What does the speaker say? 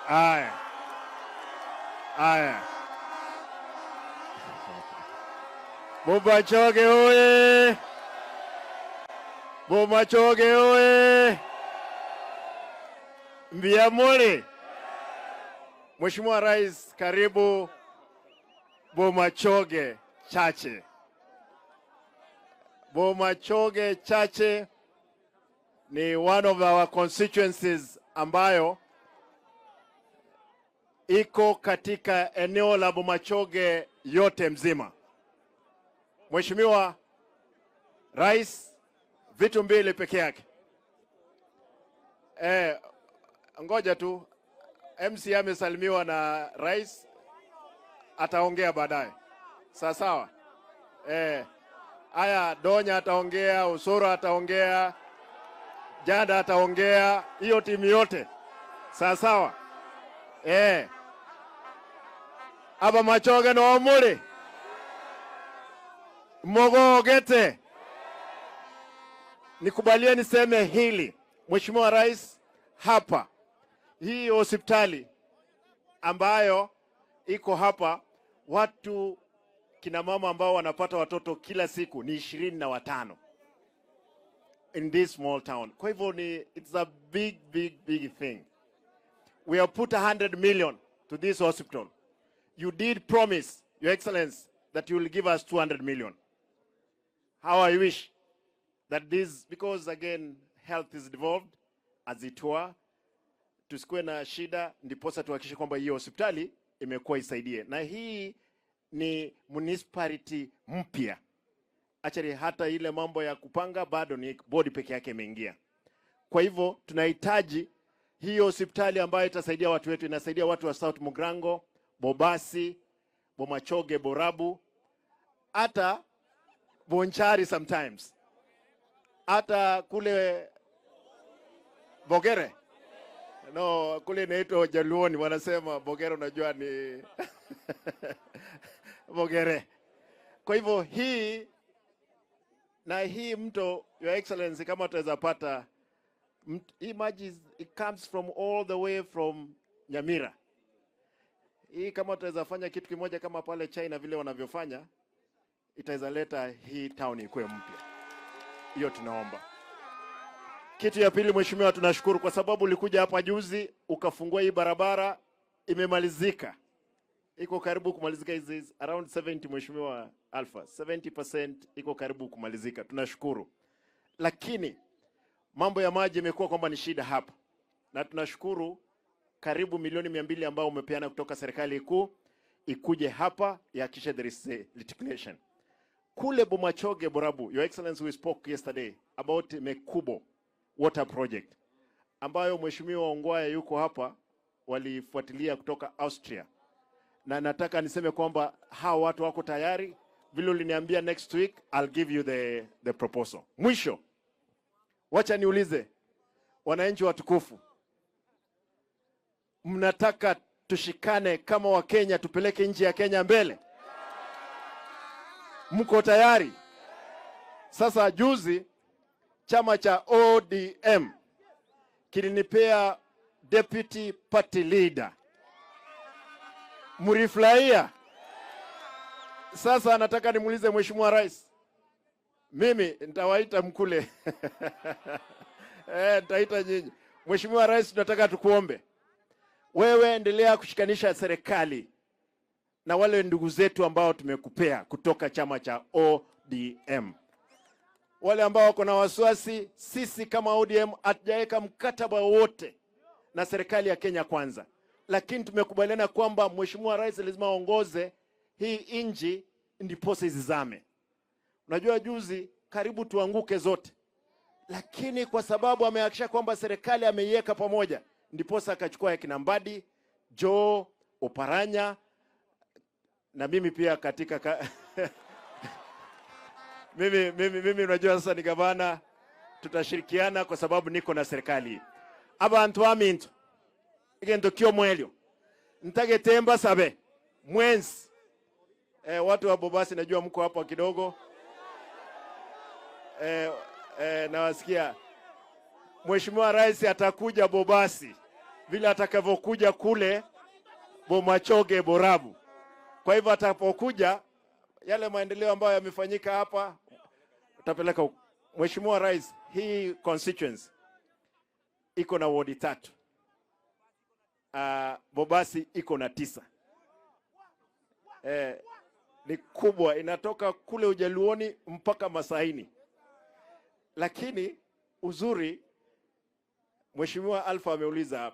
Aya. Aya. Bomachoge oye! Bomachoge oye! Mbiamole. Mheshimiwa Rais, karibu Bomachoge Chache. Bomachoge Chache ni one of our constituencies ambayo iko katika eneo la Bomachoge yote mzima. Mheshimiwa Rais, vitu mbili peke yake. Ngoja tu, MC amesalimiwa na Rais, ataongea baadaye. Sawa. Haya, Donya ataongea, Usoro ataongea, Jada ataongea, hiyo timu yote. Sawa. Aba Machoge no muri. Mogogete. Nikubalie niseme hili. Mheshimiwa Rais, hapa hii hospitali ambayo iko hapa, watu kina mama ambao wanapata watoto kila siku ni 25 in this small town. Kwa hivyo it's a big thing. We have put 100 million to this hospital. You did promise, Your Excellency, that you will give us 200 million. How I wish that this, because again, health is devolved as it were, tusikuwe na shida, ndiposa tuhakikishe kwamba hiyo hospitali imekuwa isaidie. Na hii ni municipality mpya. Actually hata ile mambo ya kupanga bado ni bodi peke yake imeingia. Kwa hivyo tunahitaji hiyo hospitali ambayo itasaidia watu wetu, inasaidia watu wa South Mugrango, Bobasi, Bomachoge, Borabu, hata Bonchari sometimes. Hata kule Bogere. No, kule inaitwa Jaluoni wanasema Bogere, unajua ni Bogere. Kwa hivyo hii mto, Your Excellency, kama tutaweza pata hii maji, it comes from all the way from Nyamira. Hii kama tutaweza fanya kitu kimoja kama pale China vile wanavyofanya, itaweza leta hii town ikuwe mpya. Hiyo tunaomba. Kitu ya pili, Mheshimiwa, tunashukuru kwa sababu ulikuja hapa juzi ukafungua hii barabara, imemalizika. Iko karibu kumalizika, is around 70, Mheshimiwa Alpha. 70% iko karibu kumalizika. Tunashukuru. Lakini mambo ya maji imekuwa kwamba ni shida hapa. Na tunashukuru karibu milioni 200 ambao umepeana kutoka serikali kuu ikuje hapa yakisha there is litigation. Kule Bomachoge, Borabu, Your Excellency, we spoke yesterday about Mekubo water project ambayo Mheshimiwa Ongwae yuko hapa, walifuatilia kutoka Austria. Na nataka niseme kwamba hao watu wako tayari, vile uliniambia next week I'll give you the proposal. Mwisho, wacha niulize wananchi watukufu, mnataka tushikane kama wa Kenya tupeleke nchi ya Kenya mbele? Mko tayari? Sasa juzi chama cha ODM kilinipea deputy party leader. Murifurahia? Sasa nataka nimuulize Mheshimiwa Rais. Mimi nitawaita mkule. Nitaita nyinyi. Mheshimiwa Rais, tunataka tukuombe. Wewe endelea kushikanisha serikali na wale ndugu zetu ambao tumekupea kutoka chama cha ODM. Wale ambao wako na wasiwasi, sisi kama ODM hatujaweka mkataba wote na serikali ya Kenya Kwanza. Lakini tumekubaliana kwamba Mheshimiwa Rais lazima aongoze hii nchi ndiposa izame. Unajua juzi karibu tuanguke zote. Lakini kwa sababu amehakikisha kwamba serikali ameiweka pamoja, ndiposa akachukua ya kina Mbadi, Joe, Oparanya na mimi pia katika mimi unajua sasa ni gavana, tutashirikiana kwa sababu niko na serikali. Abantu aminto igendo kyo mwelyo ntage temba sabe mwenzi watu wa Bobasi najua mko hapa kidogo nawasikia Mheshimiwa Rais atakuja Bobasi vile atakavyokuja kule Bomachoge, Borabu. Kwa hivyo atakapokuja, yale maendeleo ambayo yamefanyika hapa utapeleka huko. Mheshimiwa Rais, hii constituency iko na ward 3. Bobasi iko na 9. Ni kubwa, inatoka kule Ujaluoni mpaka Masaini. Lakini uzuri, Mheshimiwa Alpha ameuliza hapa,